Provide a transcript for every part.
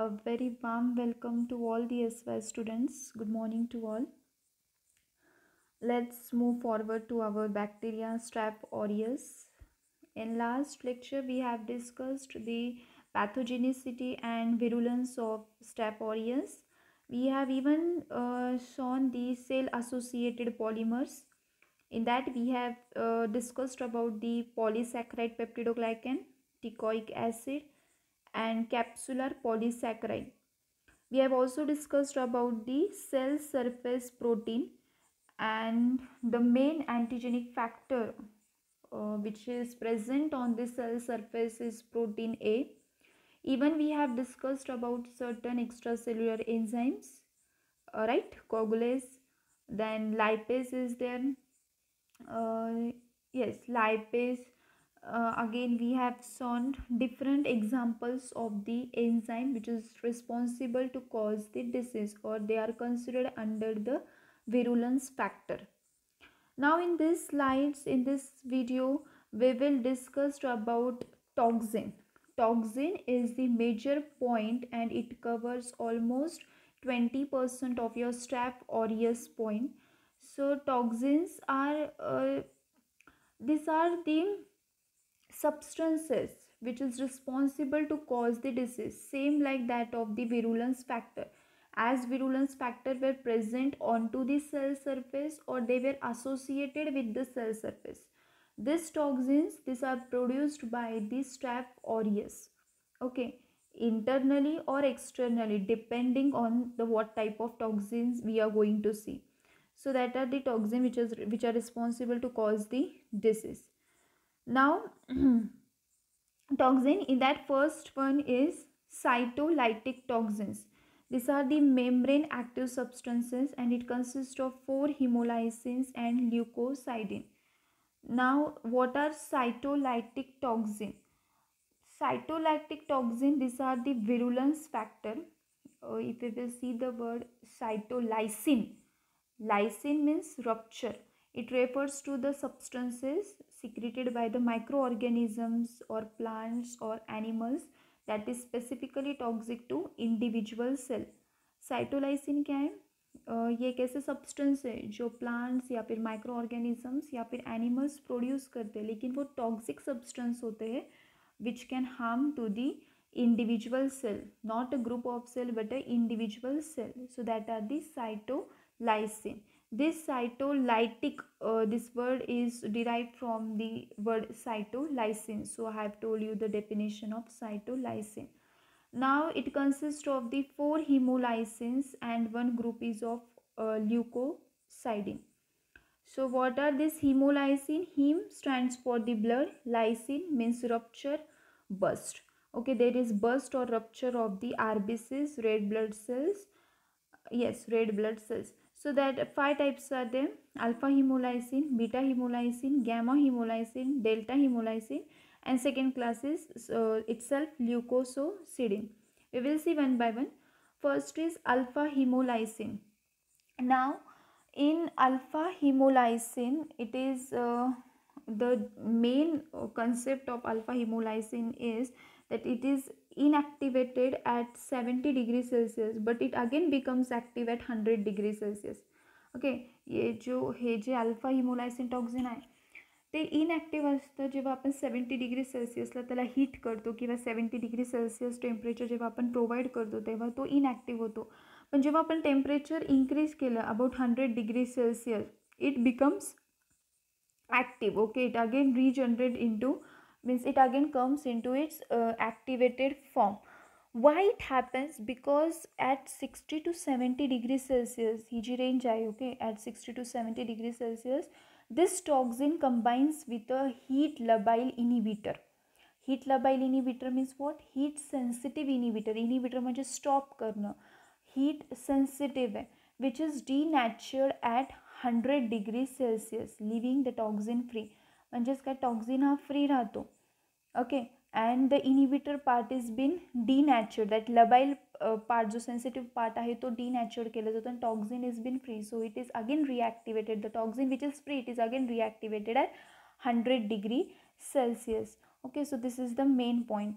A very warm welcome to all the SY students. Good morning to all. Let's move forward to our bacteria Staph aureus. In last lecture, we have discussed the pathogenicity and virulence of Staph aureus. We have even shown the cell-associated polymers. In that, we have discussed about the polysaccharide peptidoglycan, teichoic acid, and capsular polysaccharide. We have also discussed about the cell surface protein and the main antigenic factor which is present on the cell surface is protein A. Even we have discussed about certain extracellular enzymes, right? Coagulase, then lipase is there. Yes, lipase. Again, we have shown different examples of the enzyme which is responsible to cause the disease, or they are considered under the virulence factor. Now in this slides, in this video, we will discuss about toxin. Toxin is the major point and it covers almost 20% of your Staph aureus point. So toxins are these are the substances which is responsible to cause the disease, same like that of the virulence factor. As virulence factor were present onto the cell surface or they were associated with the cell surface, these toxins, these are produced by the Staph aureus, okay, internally or externally depending on the what type of toxins we are going to see. So that are the toxins which are responsible to cause the disease. Now toxin, in that first one is cytolytic toxins. These are the membrane active substances and it consists of 4 hemolysins and leukocidin. Now what are cytolytic toxin? Cytolytic toxin, these are the virulence factor. If we will see the word cytolysine, lysine means rupture. It refers to the substances secreted by the microorganisms or plants or animals that is specifically toxic to individual cell. Cytolysin क्या है? ये एक ऐसे substance है जो plants या फिर micro organisms या फिर एनिमल्स प्रोड्यूस करते हैं, लेकिन वो टॉक्सिक सब्सटेंस होते हैं which can harm to the individual cell, not a group of cell but a individual cell. So that are the cytolysine. This cytolytic, this word is derived from the word cytolysine. So I have told you the definition of cytolysine. Now it consists of the 4 hemolysins and one group is of leukocidin. So what are this hemolysin? Hem stands for the blood, lysine means rupture, burst. Okay, there is burst or rupture of the RBCs, red blood cells. Yes, red blood cells. So that 5 types are there: alpha hemolysin, beta hemolysin, gamma hemolysin, delta hemolysin, and second class is itself leukocidin. We will see one by one. First is alpha hemolysin. Now in alpha hemolysin, it is the main concept of alpha hemolysin is that it is inactivated at 70 degrees Celsius but it again becomes active at 100 degrees Celsius. Okay, ये जे alpha हिमोलायसिन toxin आहे ते inactive असतं जेव्हा आपण 70 degree सेल्सिअसला त्याला heat करतो किंवा 70 degree Celsius temperature जेव्हा आपण प्रोव्हाइड करतो तेव्हा तो इनॲक्टिव्ह होतो. पण जेव्हा आपण टेम्परेचर इन्क्रीज केलं about 100 degree Celsius it becomes active. Okay, it again regenerate into, means it again comes into its activated form. Why it happens? Because at 60 to 70 degrees Celsius, ही जी range आहे, okay, at 60 to 70 degrees Celsius, this toxin combines with a heat labile inhibitor. Heat labile inhibitor means what? Heat sensitive inhibitor. Inhibitor म्हणजे stop करणं. Heat sensitive आहे, which is denatured at 100 degree Celsius, leaving the toxin free. म्हणजेच काय, toxin हा free राहतो. Okay, and the inhibitor part is been denatured. That labile part जो sensitive part आहे तो डिनॅचर्ड केला जातो आणि toxin is been free. So it is again reactivated. The toxin which is free, it is again reactivated at 100 degree Celsius. Okay, so this is the main point.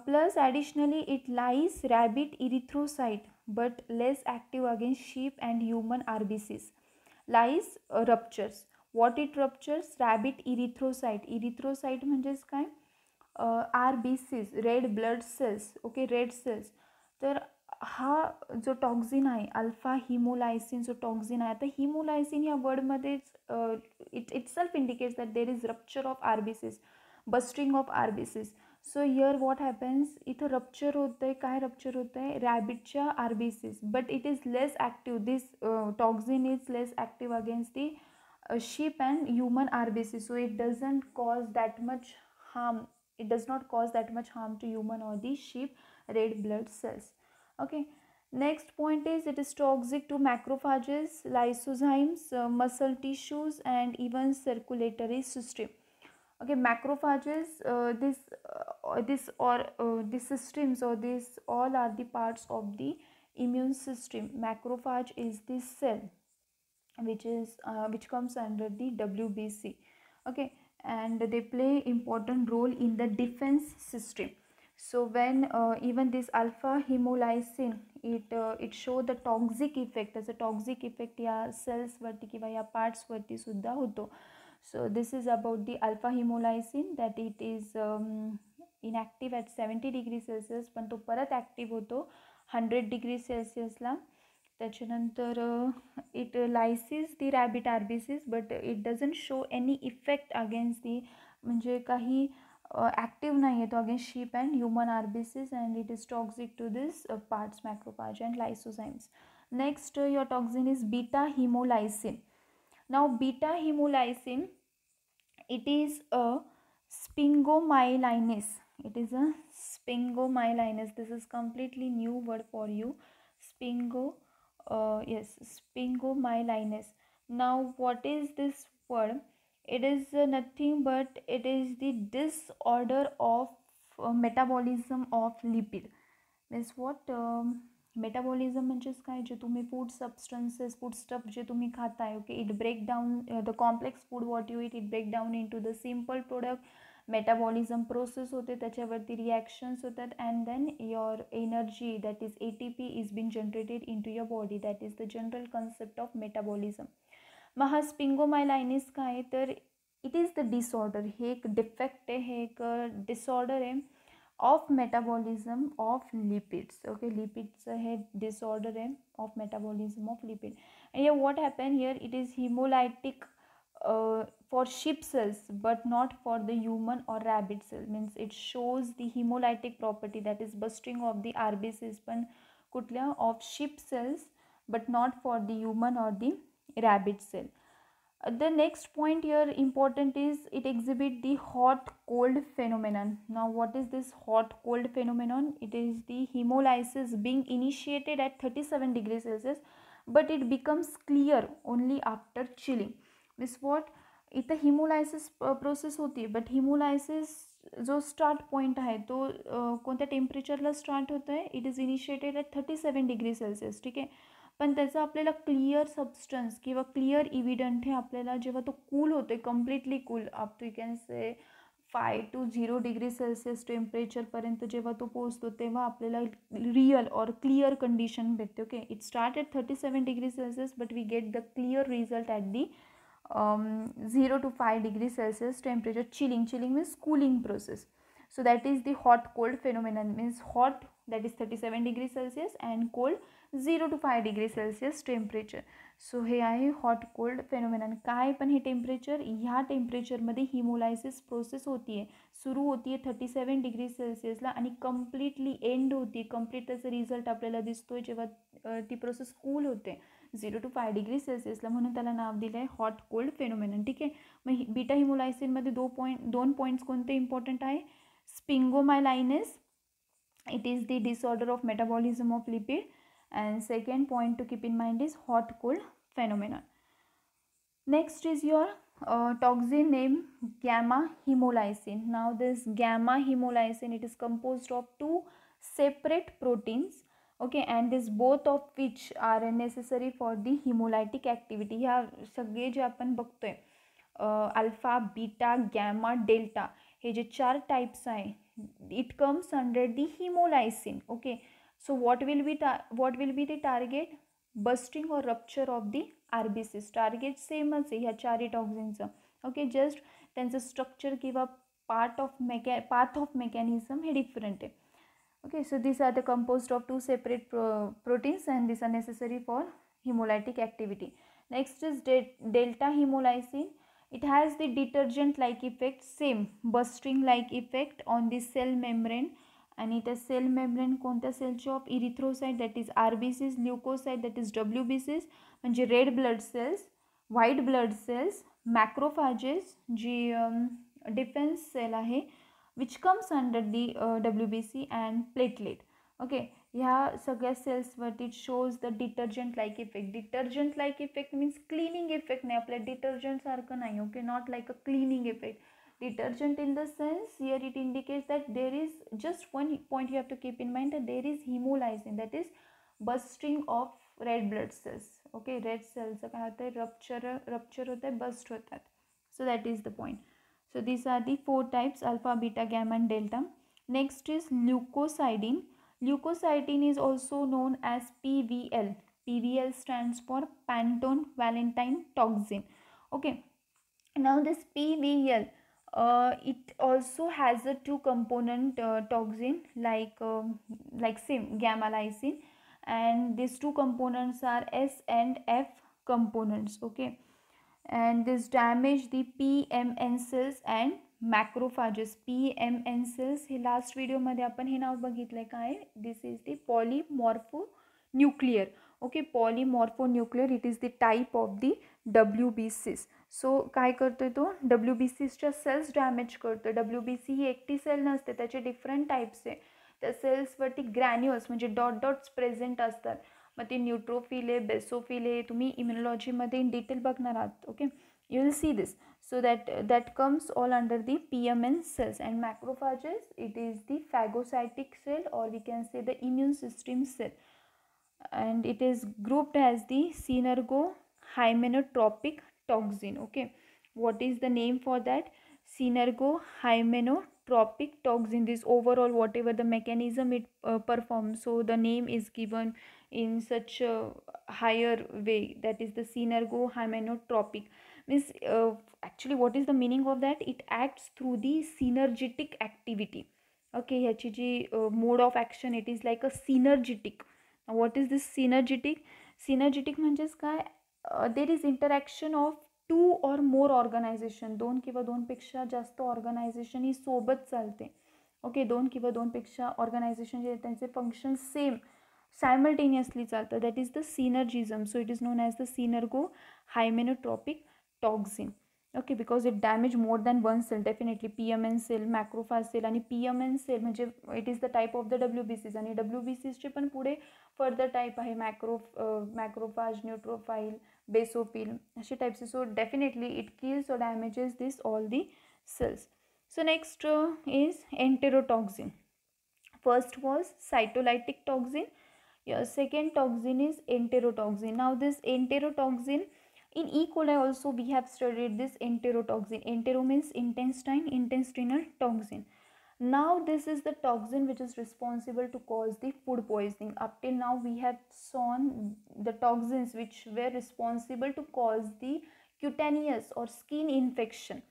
Plus additionally it lies rabbit erythrocyte but less active against sheep and human RBCs. Lies ruptures. What it ruptures? Rabbit erythrocyte. Erythrocyte म्हणजेच काय? RBCs, red blood sales. Okay, red cells. तर हा जो toxin आहे, alpha हिमोलायसिन जो toxin आहे, आता hemolysin या वर्डमध्येच itself indicates that there is rupture of RBCs, bursting of RBCs. So here what happens, इथं रप्चर होतं आहे. काय रप्चर होतं आहे? रॅबिटच्या RBCs, but it is less active. This toxin is less active against the sheep and human RBC, so it doesn't cause that much harm. It does not cause that much harm to human or the sheep red blood cells. Okay, next point is it is toxic to macrophages, lysozymes, muscle tissues and even circulatory system. Okay, macrophages, these systems or these all are the parts of the immune system. Macrophage is the cell which comes under the WBC. Okay, and they play important role in the defense system. So when even this alpha hemolysin, it show the toxic effect, as a toxic effect या cells वरती किंवा या parts वरती सुद्धा होतो. So this is about the alpha hemolysin, that it is inactive at 70 degrees Celsius, पण तो परत ॲक्टिव्ह होतो 100 degrees Celsius ला. त्याच्यानंतर it lysis the rabbit RBCs, but it doesn't show any effect against the, म्हणजे काही ॲक्टिव्ह नाही आहे तो against sheep and human RBCs, and it is toxic to this parts macrophage and lysozymes. Next your toxin is beta hemolysin. Now beta hemolysin, it is a sphingomyelinases. It is a sphingomyelinases. This is completely new word for you. Sphingomyelinases. Now what is this word? It is nothing but it is the disorder of metabolism of lipid. Means what? Metabolism म्हणजेच काय, जे तुम्ही food substances, food stuff जे तुम्ही खाताय, okay, it break down the complex food what you it break down in to the simple product. Metabolism process होते, त्याच्यावरती reactions होतात, and then your energy that is ATP is been generated in to your body. That is the general concept of metabolism. मग हा स्पिंगोमायलायनिस काय, तर it is the disorder. हे एक defect आहे, हे एक डिसऑर्डर आहे of metabolism of lipids. Okay, लिपिडचं हे डिसऑर्डर आहे of metabolism of lipid. And here what happen, here it is hemolytic for sheep cells but not for the human or rabbit cell. Means it shows the hemolytic property, that is busting of the RBCs, पण कुठल्या, of sheep cells but not for the human or the rabbit cell. The next point here important is it exhibit the hot cold phenomenon. Now what is this hot cold phenomenon? It is the hemolysis being initiated at 37 degrees Celsius but it becomes clear only after chilling. Means what, इथं हिमोलायसिस process होती, but हिमोलायसिस जो start point आहे तो कोणत्या टेम्परेचरला start होतं आहे? It is initiated at 37 degree Celsius. ठीक आहे, पण त्याचं आपल्याला क्लिअर सबस्टन्स किंवा क्लिअर इव्हिडंट हे आपल्याला जेव्हा तो कूल होतो आहे, completely cool, up to you can say 5 to 0 degree Celsius टेम्परेचरपर्यंत जेव्हा तो पोहोचतो तेव्हा आपल्याला रिअल और क्लिअर कंडिशन भेटते. Okay, it start at 37 degree Celsius but we get the clear result at the 0 to 5 degrees Celsius temperature. Chilling means cooling process. So that is the hot cold phenomenon. Means hot, that is 37 degrees Celsius, and cold 0 to 5 degrees Celsius temperature. So हे आहे hot cold phenomenon. काय पण हे temperature, ह्या टेम्परेचरमध्ये हिमोलायसिस process होती आहे, सुरू होती आहे 37 degree सेल्सिअसला आणि कम्प्लिटली एंड होती. कम्प्लीट त्याचा रिझल्ट आपल्याला दिसतोय जेव्हा ती प्रोसेस कूल होते 0 to 5 डिग्री सेल्सिअसला, म्हणून त्याला नाव दिलं आहे हॉट कोल्ड फेनोमेनन. ठीक आहे, मग बीटा हिमोलायसिनमध्ये दोन पॉईंट्स कोणते इम्पॉर्टंट आहे? Sphingomyelinase, it is the disorder of metabolism of lipid, and second point to keep in mind is hot cold phenomenon. Next is your toxin name gamma hemolysin. Now this gamma hemolysin, it is composed of two separate proteins. Okay, and this both of which are necessary for the hemolytic activity. ह्या सगळे जे आपण बघतोय alpha, beta, gamma, delta, हे जे 4 types आहे it comes under the hemolysin. Okay, so what will be the target? Busting or rupture of the RBCs. Target same आहे ह्या चारही टॉक्झिनचं. ओके, जस्ट त्यांचं स्ट्रक्चर किंवा पाथ ऑफ मेकॅनिझम हे डिफरंट आहे. Okay, so these are the composed of two separate proteins, and these are necessary for hemolytic activity. Next is delta hemolysin. It has the detergent like effect, same busting like effect on the cell membrane. And it has cell membrane कोणत्या सेलचे of erythrocyte, that is RBCs, leukocyte, that is WBCs म्हणजे red blood cells, white blood cells, macrophages जी defence cell आहे, which comes under the WBC, and platelet. Okay, ह्या सगळ्या सेल्सवरती it shows the detergent like effect. Detergent like effect means cleaning effect नाही, आपल्या detergent सारखं नाही. Okay, not like a cleaning effect. Detergent in the sense here it indicates that there is just one point you have to keep in mind, that there is hemolysin, that is busting of red blood cells. Okay, red cells काय होतं आहे, rupture होत आहे, bast होतात. So that is the point. So these are the four types: alpha, beta, gamma and delta. Next is leukocidin. Leukocidin is also known as PVL. PVL stands for Pantone Valentine Toxin. Okay, now this PVL, it also has a two component toxin like same gamma lysine, and these two components are S and F components. Okay, and this damage the PMN cells and macrophages. PMN cells हे last व्हिडिओमध्ये आपण हे नाव बघितलं काय, this is the polymorphonuclear. Okay, polymorphonuclear, it is the type of the WBCs. So काय करतोय तो, WBCsच्या सेल्स डॅमेज करतोय. WBC ही एकटी सेल नसते, त्याचे डिफरंट टाईप्स आहे. त्या सेल्सवरती ग्रॅन्युअल्स म्हणजे डॉट्स प्रेझेंट असतात. मग ते न्यूट्रोफिल आहे, बेसोफिल आहे, तुम्ही इम्युनॉलॉजीमध्ये इन डिटेल बघणार आहात. Okay, you will see this. So that comes all under the PMN cells. And macrophages, it is the phagocytic cell, or we can say the immune system cell, and it is grouped as the synergohymenotropic toxin. Okay, what is the name for that? Synergohymenotropic toxin. This overall whatever the mechanism it performs, so the name is given in such a higher way, that is the synergohymenotropic. Means actually what is the meaning of that? It acts through the synergetic activity. Okay, ह्याची जी mode of action, it is like a synergetic. Now what is this synergetic? Synergetic म्हणजेच काय, there is interaction of two or more organization, दोन किंवा दोनपेक्षा जास्त organisation ही सोबत चालते. Okay, दोन किंवा दोनपेक्षा ऑर्गनायझेशन जे त्यांचे फंक्शन सेम सायमल्टेनियसली चालतं, that is the synergism. So it is known as the synergohymenotropic toxin. Okay, because it damage more than one cell. Definitely PMN cell, macrophage cell, आणि PMN cell म्हणजे it is the type of the WBCs, आणि WBCsचे पण पुढे further type आहे, macrophage, neutrophil, basophil, असे types. So definitely it kills or damages this all the cells. So next is enterotoxin. First was cytolytic toxin. Your second toxin is enterotoxin. Now this enterotoxin, in E. coli also we have studied this enterotoxin. Entero means intestinal toxin. Now this is the toxin which is responsible to cause the food poisoning. Up till now we have shown the toxins which were responsible to cause the cutaneous or skin infection.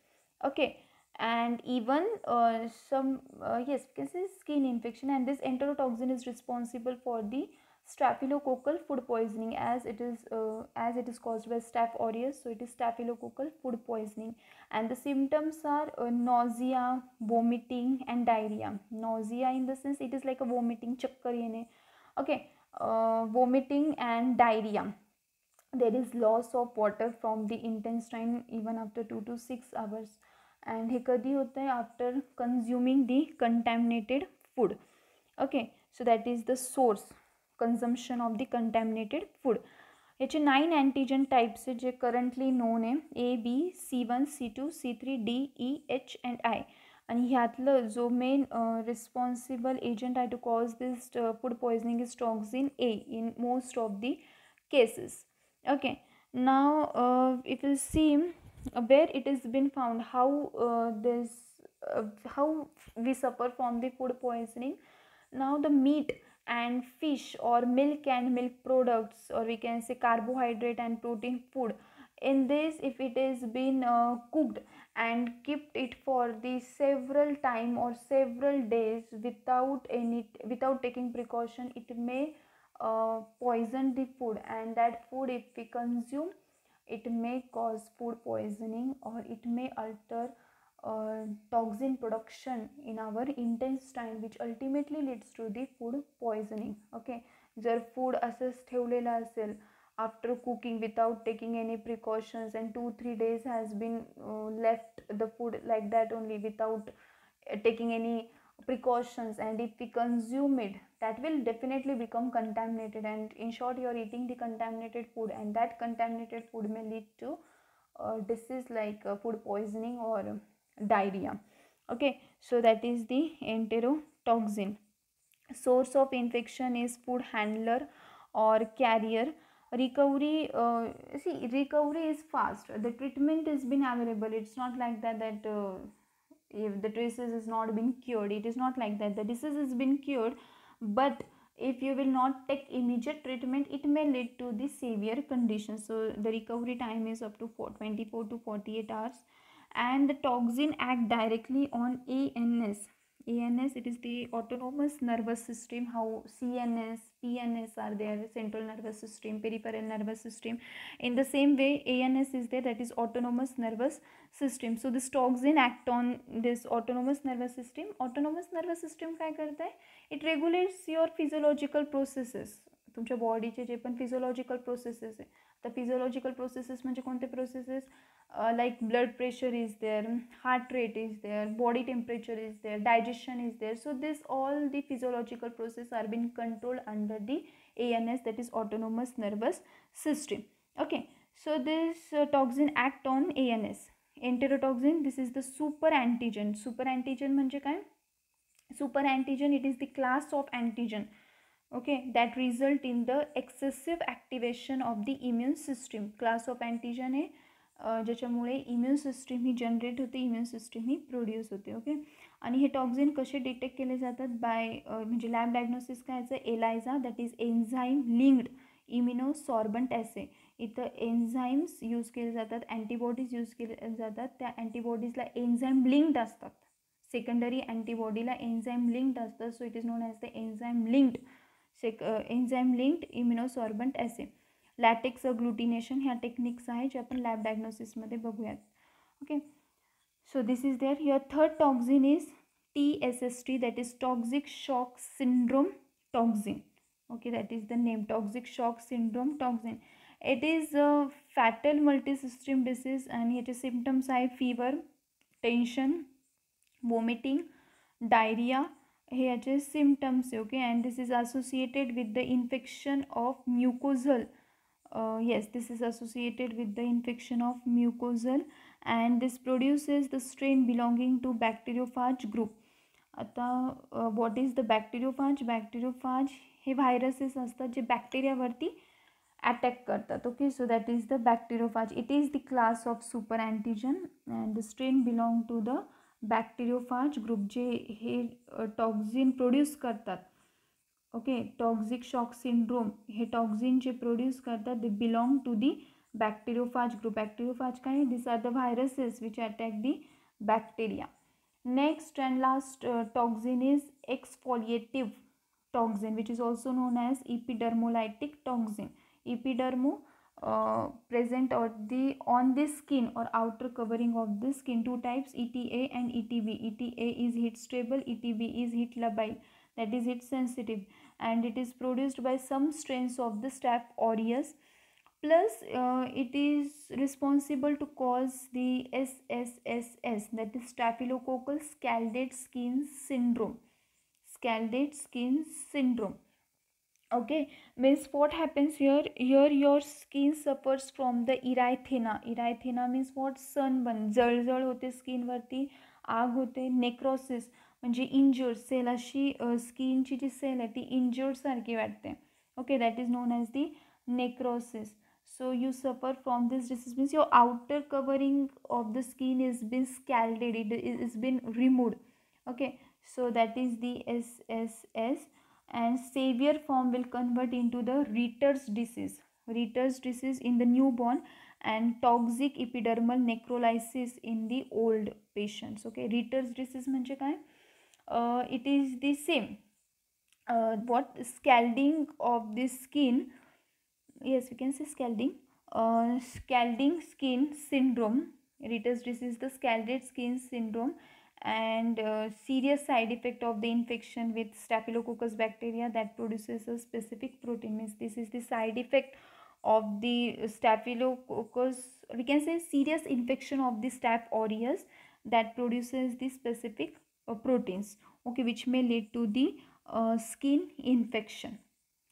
Okay, and even yes, we can say skin infection. And this enterotoxin is responsible for the staphylococcal food poisoning, as it is caused by Staph aureus, so it is staphylococcal food poisoning. And the symptoms are nausea, vomiting and diarrhea. Nausea in the sense it is like a vomiting, chakkar yene. Okay, vomiting and diarrhea. There is loss of water from the intestine even after 2 to 6 hours. And हे कधी होतं आहे, after consuming the contaminated food. Okay, so that is the source, consumption of the contaminated food. याचे 9 antigen types आहेत जे currently known आहे, A, B, C1, C2, C3, D, E, H and I. आणि ह्यातलं जो main responsible agent आहे to cause this food poisoning is toxin A in most of the cases. Okay, now if you see where it has been found, how this how we suffer from the food poisoning. Now the meat and fish or milk and milk products, or we can say carbohydrate and protein food, in this if it is been cooked and kept it for the several time or several days without taking precaution, it may poison the food, and that food if we consume, it may cause food poisoning, or it may alter toxin production in our intestine, which ultimately leads to the food poisoning. Okay, जर food असंच ठेवलेलं असेल after cooking without taking any precautions, and 2-3 days has been left the food like that only without taking any precautions, and if we consume it, that will definitely become contaminated, and in short you are eating the contaminated food, and that contaminated food may lead to disease like food poisoning or diarrhea. Okay, so that is the enterotoxin. Source of infection is food handler or carrier. Recovery, see, recovery is fast, the treatment has been available. It's not like that if the disease is not been cured, it is not like that. The disease has been cured, but if you will not take immediate treatment, it may lead to the severe condition. So the recovery time is up to 24 to 48 hours. And the toxin act directly on ANS. ANS, it is the autonomous nervous system. How CNS, PNS are there, central nervous system, peripheral nervous system. In the same way, ANS is there, that is autonomous nervous system. So this toxin act on this autonomous nervous system. Autonomous nervous system काय करता है? It regulates your physiological processes. तुमच्या बॉडीचे जे पण physiological processes आहे, तर physiological processes म्हणजे कोणते processes? Like blood pressure is there, heart rate is there, body temperature is there, digestion is there. So this all the physiological process are being controlled under the ANS, that is autonomous nervous system. Okay, so this toxin act on ANS. Enterotoxin, this is the super antigen. Super antigen म्हणजे काय? Super antigen, it is the class of antigen, okay, that result in the excessive activation of the immune system. Class of antigen आहे ज्याच्यामुळे immune system ही generate होते, immune system ही produce होते. Okay, आणि हे toxin कसे detect केले जातात? Bye म्हणजे lab diagnosis काय याचं? एलायझा, that is enzyme linked immunosorbent ॲसे. इथं एन्झाईम्स यूज केले जातात, अँटीबॉडीज यूज केले जातात. त्या अँटीबॉडीजला एन्झाईम लिंक्ड असतात, सेकंडरी अँटीबॉडीला एन्झाईम लिंक्ड असतं. So it is known as the enzyme linked immunosorbent assay. Latex agglutination ह्या टेक्निक्स आहे जे आपण लॅब डायग्नोसिसमध्ये बघूयात. Okay, so this is there. Your third toxin is TSST, that is toxic shock syndrome toxin. Okay, that is the name, toxic shock syndrome toxin. It is fatal multisystem disease, आणि याचे symptoms आहे fever, tension, vomiting, diarrhoea, हे याचे symptoms आहे. Okay, and this is associated with the infection of mucosal. Yes, this is associated with the infection of mucosal, and this produces the strain belonging to bacteriophage group. आता what is the bacteriophage? Bacteriophage हे viruses असतात जे बॅक्टेरियावरती attack करतात. Okay, so that is the bacteriophage. It is the class of super antigen and the strain belong to the bacteriophage group, जे हे टॉक्झिन produce करतात. ओके, टॉक्झिक शॉक सिंड्रोम हे टॉक्झिन जे प्रोड्यूस करतात, they belong to the bacteriophage group. Bacteriophage काय? This are the viruses which attack the bacteria. Next and last toxin is exfoliative toxin, which is also known as epidermolytic toxin. Epidermo present on the skin or outer covering of the skin. Two types, ETA and ETB. ETA is heat stable, ETB is heat labile, that is heat sensitive, and it is produced by some strains of the Staph aureus. Plus it is responsible to cause the SSSS, that is staphylococcal scalded skin syndrome. Scalded skin syndrome. Okay, means what happens here? Here your skin suffers from the erythema. Erythema means what? sunburn, जळजळ होते स्किनवरती, आग होते. Necrosis म्हणजे इंज्युर्ड cell, अशी स्किनची जी cell आहे ती इंज्युर्ड सारखी वाटते. Okay, that is known as the necrosis. So you suffer from this disease means your outer covering of the skin is been scalded, it is been removed. Okay, so that is the SSS. And severe form will convert into the Ritter's disease. Ritter's disease in the newborn and toxic epidermal necrolysis in the old patients. Okay, Ritter's disease म्हणजे काय? It is the same. What scalding of the skin, yes we can say scalding, scalding skin syndrome. Ritter's disease, the scalded skin syndrome, and serious side effect of the infection with staphylococcus bacteria that produces a specific protein. Means this is the side effect of the staphylococcus, we can say serious infection of the staph aureus that produces the specific proteins, okay, which may lead to the skin infection.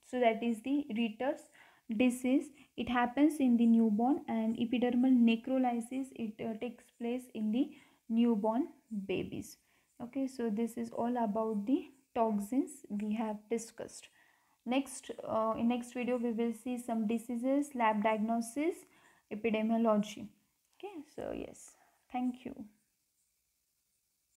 So that is the Ritter's disease. It happens in the newborn, and epidermal necrolysis, it takes place in the newborn babies. Okay, so this is all about the toxins we have discussed. Next, in next video we will see some diseases, lab diagnosis, epidemiology. Okay, so yes, thank you.